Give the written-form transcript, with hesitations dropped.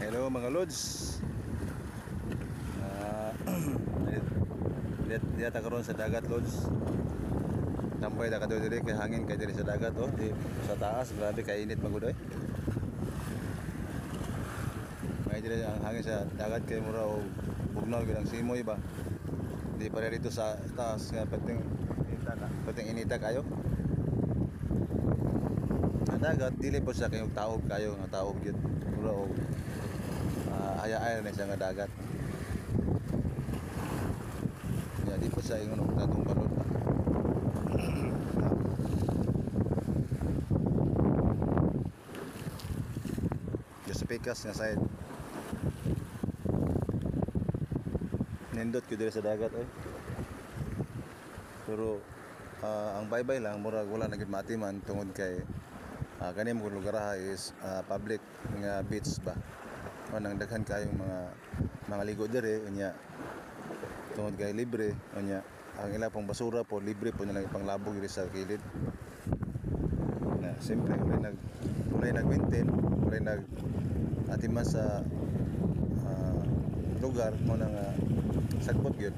Hello mga lods. Diya ta karon sa dagat lods. Tambay ta kadto diri kay hangin kay diri sa dagat oh. Di sa taas grabe kay init magud oy. May diri ang hangin sa dagat kay mura og bugnaw gyud ang simoy ba. Di pare rito sa taas nga pating inita kayo. Ang dagat dili po siya kay taob kayo nga taob gyud. Mura og hayaan na siya nga dagat. Ya di po siya ingon og tatong balod ba. Sa pikas nga side. Nindot ko diri sa dagat oy. Pero ang baybay lang murag wala na gid matiman tungod kay kani mo lugar is public nga beach ba. Nang daghan kayong mga ligo diri unya tungod kay libre unya ang ila pong basura po libre po nilang ipanglabog diri sa kilid. Na siyempre ulay nag-maintain, ulay atiman sa lugar mo nang sagbot gyud